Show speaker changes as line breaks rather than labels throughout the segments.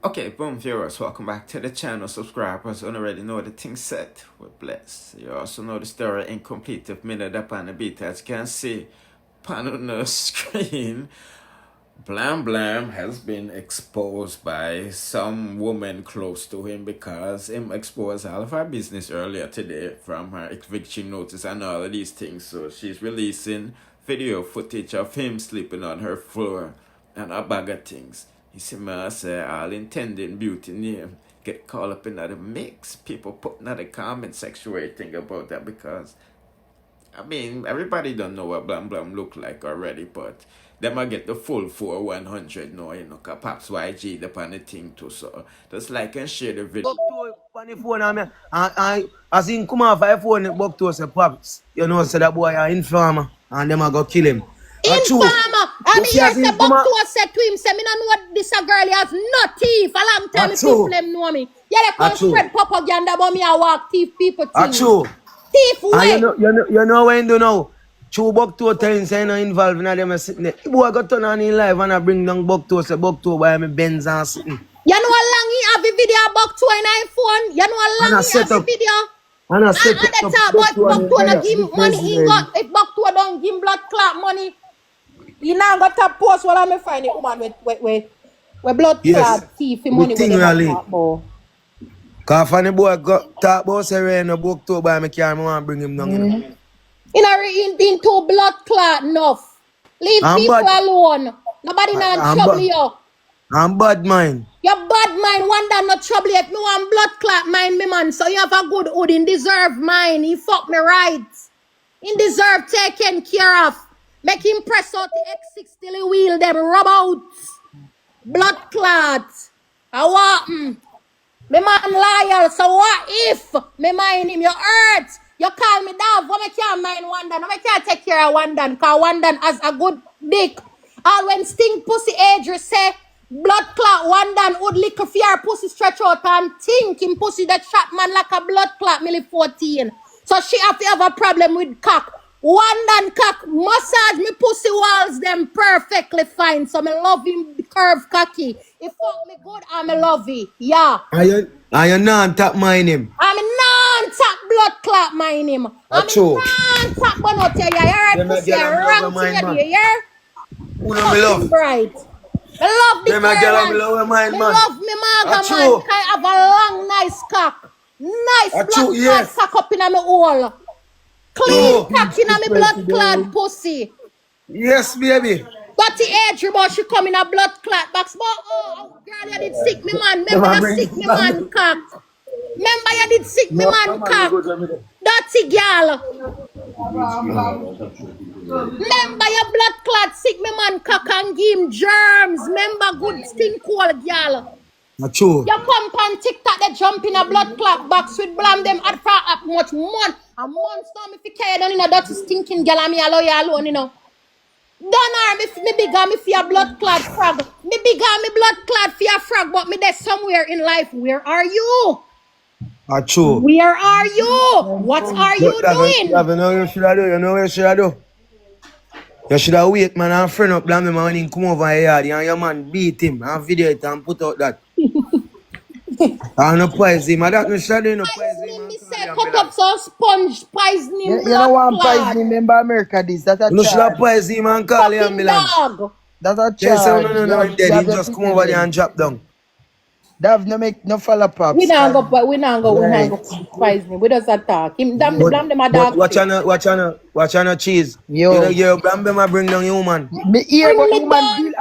Okay, boom viewers, welcome back to the channel. Subscribers already know the thing set. We're blessed. You also know the story incomplete of minute up on the beat. As you can see on the screen, Blam has been exposed by some woman close to him because him exposed all of her business earlier today from her eviction notice and all of these things. So she's releasing video footage of him sleeping on her floor and a bag of things. You see me, I say all intending beauty name get caught up in that mix. People putting out the comment section where you think about that because I mean everybody don't know what Blam look like already, but them I get the full 4100 now, you know, cause Pops YG the on the thing too. So just like and share the video.
On the phone, I as in come off my phone, buck to us a Pops. You know, say that boy a informer and them a go kill him.
Informer. I mean, yes, the buck to us said to him, say, me not know what this a girl has no thief. A long time people them know me. Yeah, they come spread propaganda about me I walk thief people things. Thief way.
You know when do now. Two buck to times say no involved in them sitting there. The boy got turn on in live and I bring down buck to say buck to buy me Benz and sitting.
You know how long he have the video buck to in iPhone? You know how long he have the video?
And I set
up buck to not give money he got. If buck to don't give blood clot money. You now got to post while I'm finding woman with blood clot thief money with the
cause when the boy got talk about say no book to buy me car, I want bring him down.
Into blood clot enough. Leave people alone. Nobody not trouble you.
I'm bad mind.
Your bad mind, one that not trouble yet. Me want blood clot mind, me man. So you have a good hood in deserve mine. He fuck me right. In deserve taken care of. Make him press out the X6 till he wheel them rub out. Blood clot. I want me man loyal. So what if me mind him? You hurt. You call me dog. Why me can't mind one dan? Why me can't take care of one dan? Cause one dan has a good dick. All when stink pussy age say blood clot one dan would lick a fear pussy stretch out and think him pussy that shot man like a blood clot milli 14. So she have to have a problem with cock. One dan cock massage me pussy walls them perfectly fine. So me love him curve cocky. He fuck me good and me love it. Yeah.
Are you non-tap mine him?
I'm non-tap blood clot mine him. I'm non-tap bonot ya. You right pussy wrong to you hear?
Who know me love?
Bright. I love the girl. I love me maga man. I have a long nice cock. Nice blood clot cock up in my hole. Clean cock in my blood clot pussy.
Yes, baby.
But the age but she come in a blood clot box. But oh girl, you did sick me man. Remember you sick me man cock. Remember you did sick me man cock. Dirty girl. Remember your blood clot sick me man cock and give him germs. Remember good stink cold girl.
True.
You come on TikTok, they jump in a blood clot box with Blam at for up much month. A month now me fi carry down in a dirty stinking girl and me allow you alone, you know. Don't harm me bigger me for your blood clot frog. Me bigger me blood clot for your frog, but me there somewhere in life. Where are you?
True.
Where are you? What are you doing?
You know what you should do? You know what you should do? You should have wait, man, and friend up Blam when he come over here and your man beat him and video it and put out that. And no poison, man. That no should do no poison.
Me say cut up some sponge poisoning.
You know what poisoning member America this? That's a
no should have poison him and call the ambulance.
That's a charge.
No, dead. He just come over there and drop down.
That no make no follow pops.
We not go poisoning. We just attack him. Blam them a dog.
Watch on cheese. Yo, Blam them a bring down human.
Me hear but human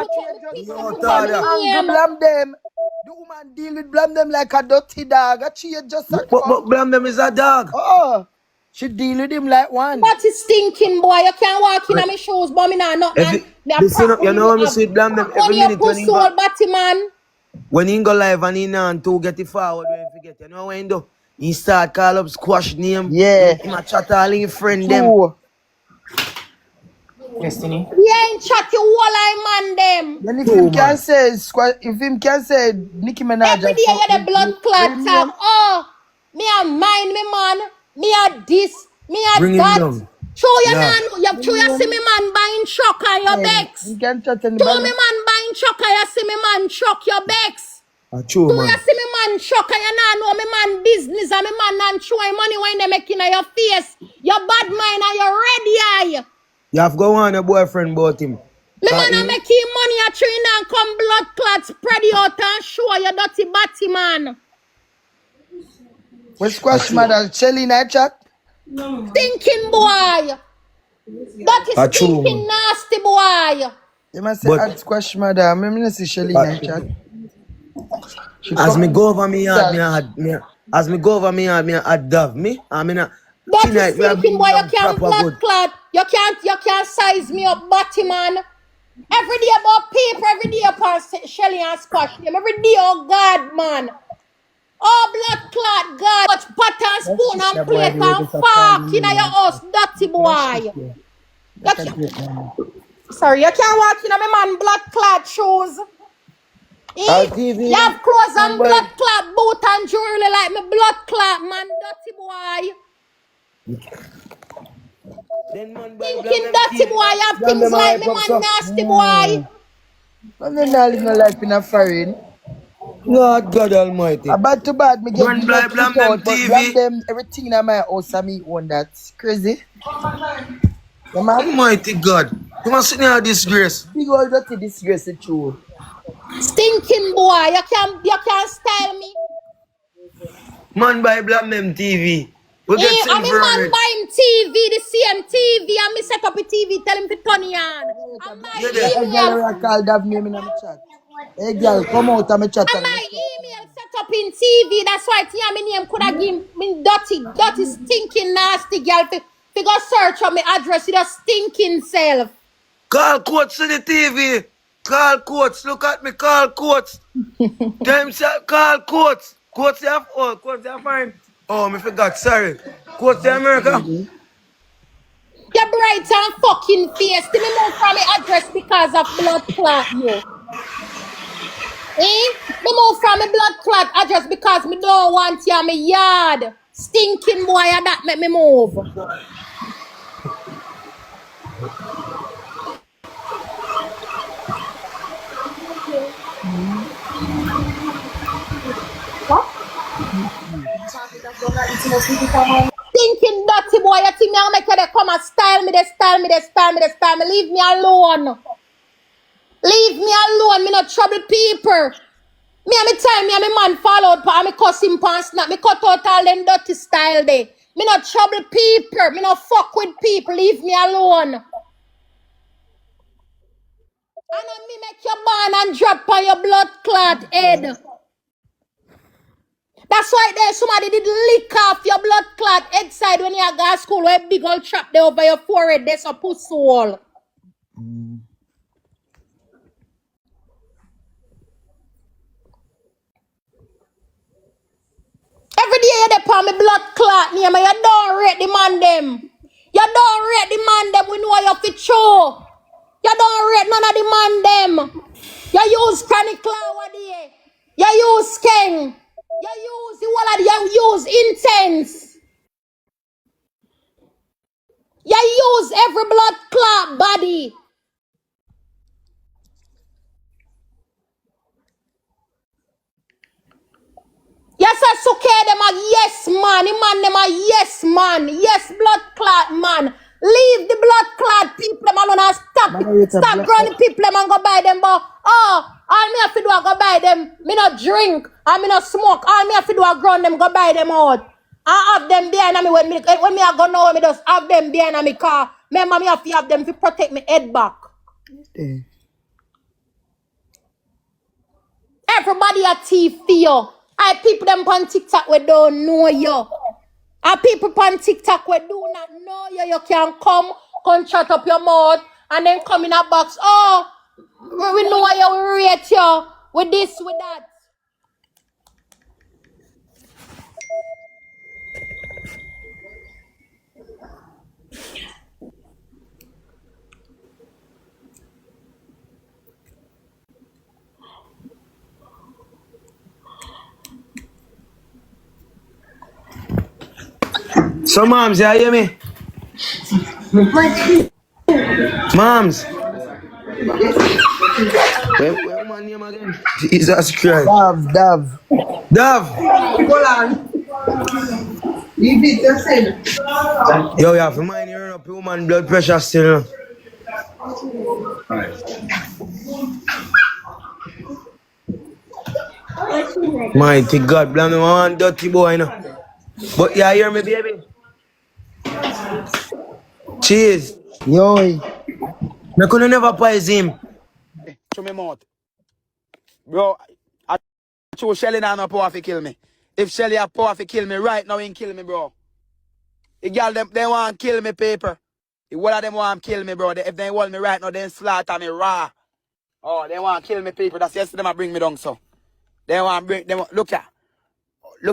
deal. Blam them. The woman deal with Blam them like a dirty dog. She just a
but Blam them is a dog.
Oh, she deal with him like one.
But it's stinking boy. You can't walk in on my shoes, but me not nothing.
You know what me see Blam them every minute when he go.
Man.
When he go live and he now to get it forward when he forget. You know what he do? He start call up squash name.
Yeah.
He might chat all his friend them.
Destiny.
He ain't chat you all I man them.
Then if him can say squash, if him can say Nicki Minaj.
Every day you get the blood clot talk. Oh, me a mind me man. Me a this. Me a
bring
that. Show you man, you see me man buying truck on your backs.
You can chat
show me man buying truck and you see me man truck your backs.
True,
Do
man.
you see me man shock and you not know me man business and me man not showing money when they making on your face? Your bad mind and your ready eye.
You have to go on your boyfriend about him.
Me man a making money at you and come blood clot spread you out and show your dirty batty man.
What squash mother? Shelly in that chat?
Stinking boy. That is stinking nasty boy.
You must say add squash mother. I'm not see Shelly in that chat.
As me go over me yard, as me go over me yard, me add dove me. I mean,
that is stinking boy. You can't blood clot. You can't size me up, body man. Every day about people, every day upon Shelly and squash them. Every day, oh God, man. Oh, blood clot, God. Much pot and spoon and plate and fork in your house, dirty boy. Sorry, you can't walk in my man blood clot shoes. You have clothes and blood clot boot and jewelry like me blood clot, man, dirty boy. Thinking dirty boy, you have things like me, man, nasty boy.
I'm not living a life in a foreign.
Lord God Almighty.
Bad to bad, me get
BLAMDEM TV.
BLAMDEM, everything in my house, I me own that. Crazy.
Almighty God. You must see now disgrace.
Big old dirty disgrace, it's true.
Stinking boy, you can't style me.
Man by BLAMDEM TV. We get
I mean man buy him TV, the same TV, and me set up a TV, tell him to turn it on. And my email
call that name in my chat. Hey girl, come out of my chat.
And my email set up in TV, that's why my name could have given me dirty, stinking, nasty girl. If you go search on my address, you just stinking self.
Call quotes to the TV. Call quotes. Look at me. Call quotes. Them call quotes. Quotes you have all. Quotes you have fine. Oh, me forgot. Sorry. Quotes to America.
You're bright and fucking face. Till me move from my address because of blood clot, you. Me move from my blood clot address because me don't want you in my yard. Stinking boy, and that make me move. Thinking dirty boy, you think me I'll make you they come and style me. Leave me alone. Leave me alone, me not trouble people. Me and me time, me and me man fall out, and me cuss him pants snap. Me cut out all them dirty style there. Me not trouble people. Me not fuck with people. Leave me alone. And then me make you burn and drop on your blood clot head. That's why there somebody did lick off your blood clot head side when you go to school with a big old trap there over your forehead. There's a pussy hole. Every day you depend me blood clot name, you don't rate the man them. You don't rate the man them, we know you fit show. You don't rate none of the man them. You use chronic cloud there. You use skeng. You use the wallet, you use intense. You use every blood clot body. Yes, I okay them a yes man. The man them a yes man. Yes, blood clot man. Leave the blood clot people them alone and stop growing people them and go buy them. But all me have to do is go buy them. Me not drink and me not smoke. All me have to do is ground them, go buy them out. I have them behind me when me I go now, me just have them behind me car. Remember me have to have them to protect me head back. Everybody a thief for you. I people them on TikTok we don't know you. And people on TikTok we do not know you. You can come shut up your mouth and then come in a box. Oh, we know you, we rate you. With this, with that.
So, moms, you hear me? Moms. Where man name again? Jesus Christ.
Dav.
Dav. Yo, you have to mind you run up your woman blood pressure still. Mighty God, Blam them one dirty boy, you know. But you hear me, baby? Cheese.
Yo.
Me could never poison him.
To me mouth. Bro, I choose Shelly now no power to kill me. If Shelly have power to kill me right now, he kill me, bro. The girl them they want to kill me, paper. The one of them want to kill me, bro. If they want me right now, then slaughter me raw. Oh, they want to kill me, people. That's yesterday them bring me down, so. They want to bring them. Look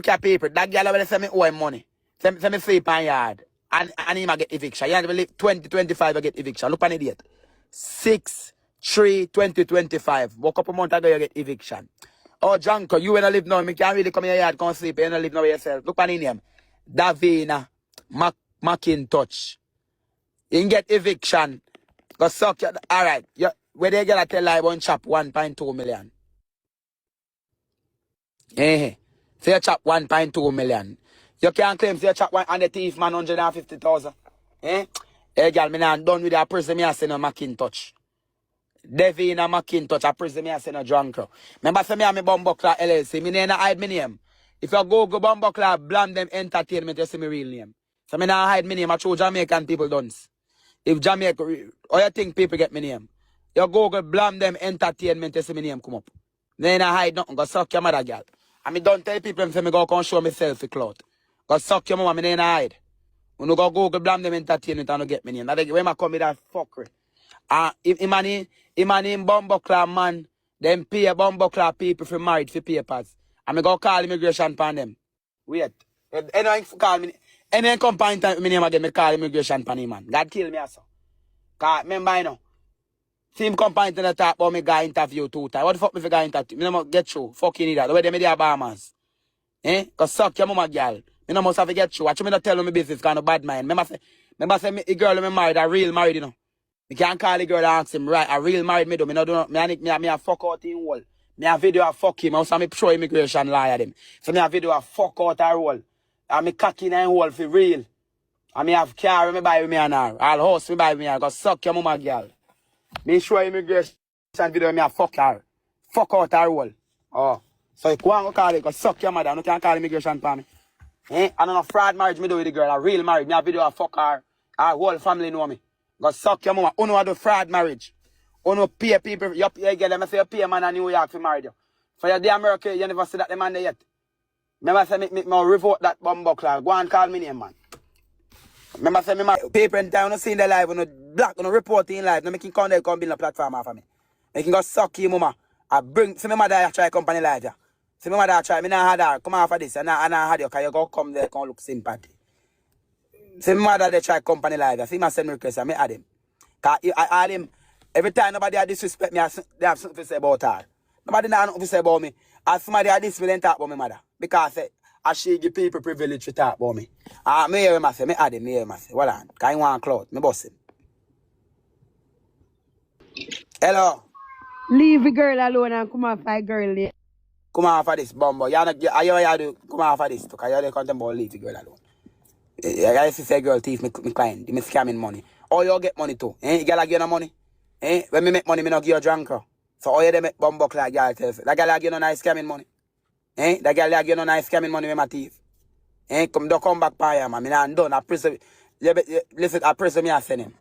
at people. That girl will send me owe him money. Send me sleep on yard. And he might get eviction. You believe 2025 I get eviction. Look on the date. 6/3/2025. Woke up a month ago, you get eviction. Oh, Janko, you wanna live now. You can't really come in your yard, come sleep. You wanna live now yourself. Look on the name. Davina McIntosh. You can get eviction. Go suck your. Alright. Where they get a tell lie, one chop 1.2 million. So you chop 1.2 million. You can't claim so you chop one and the thief man 150,000. Hey girl, me not done with that prison me I say no Macintosh. Devina Macintosh, a prison me I say no drunker. Remember say me and me Bumbuckler LLC, me name hide me name. If you go Bumbuckler, BLAMDEM Entertainment, you see me real name. So me not hide me name, I show Jamaican people dance. If Jamaica, or you think people get me name? You Google BLAMDEM Entertainment, you see me name come up. Then I hide nothing, go suck your mother girl. And me don't tell people them say me go come show myself the cloth. Go suck your mama, me then hide. When you go Google BLAMDEM Entertainment and you get me name. Now when I come with that fuckery. Him and him Bumbuckler man, them pay Bumbuckler people for married for papers. And me go call immigration pan them. Wait. If anyone call me, anyone come find time with me name again, me call immigration pan him, man. God kill me also. Cause remember you know. See him come find to the top about me guy interview 2 times. What the fuck me for guy interview? Me no get through. Fucking need that. The way they made their Bahamas. Cause suck your mama girl. Me no must have to get through. Watch me not tell me business kind of bad mind. Remember say me, the girl me married, a real married, you know. Me can't call the girl and ask him, right, a real married me do. Me no do not, me a fuck out in wall. Me a video a fuck him. I was me pro immigration lawyer them. So me a video a fuck out a wall. And me cocky in a wall for real. And me have car me buy with me and her. All house me buy with me and cause suck your mama girl. Me show immigration video me a fuck her. Fuck out her wall. Oh. So you go and go call it, cause suck your mother. You can't call immigration for me. And on a fraud marriage me do with the girl, a real marriage. Me a video a fuck her. Our whole family know me. Go suck your mama. Uno do fraud marriage. Uno pay people. You pay girl, them say you pay a man in New York for marry you. For your day America, you never see that the man there yet. Remember say me revoke that Bumbuckler. Go and call me name, man. Remember say me paper in town, no see in the live, no black, no reporting in live, no making come there, come build a platform for me. Making go suck you, mama. I bring, see me mother I try company live, yeah. See me mother I try, me not had her, come off of this, and I had you, cause you go come there, come look sympathy. See me mother they try company live, yeah. See me send me request, and me add him. Cause I add him, every time nobody had disrespect me, they have something to say about her. Nobody have nothing to say about me. As somebody had this, me then talk about me mother. Because I she give people privilege to talk about me. Me hear him say, me add him, me hear him say, hold on, cause I want clout, me boss him. Hello.
Leave the girl alone and come off a girl there.
Come off of this, Bumbo. You do come off of this, because you don't content about leave the girl alone. I used to say girl thief, me client, me scamming money. Or you get money too. You girl give you no money. When me make money, me not give you drunker. So all you dey make Bumbo like girl tell you. That girl give you no nice scamming money. That girl give you no nice scamming money with my thief. Don't come back by him, man. Me not done. I press listen, I press me I send him.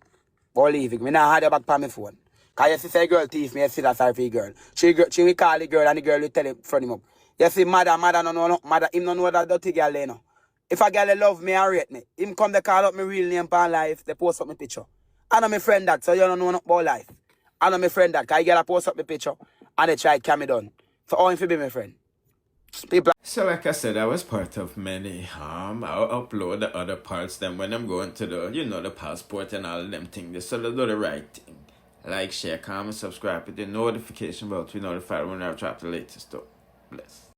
Or leave it. Me not had your back on my phone. Cause you see say girl thief me, you see that sorry for the girl. She will call the girl and the girl will tell him front him up. You see mother no know, mother him no know that dirty girl there no. If a girl love me and rate me, him come they call up my real name for life, they post up my picture. I know my friend that, so you don't know about life. I know my friend that, cause girl post up my picture and they try to carry me down. So all him to be my friend. People.
So like I said, I was part of many. I'll upload the other parts. Then when I'm going to the, the passport and all them things, so they do the right thing. Like, share, comment, subscribe, hit the notification bell to be notified when I drop the latest stuff. Bless.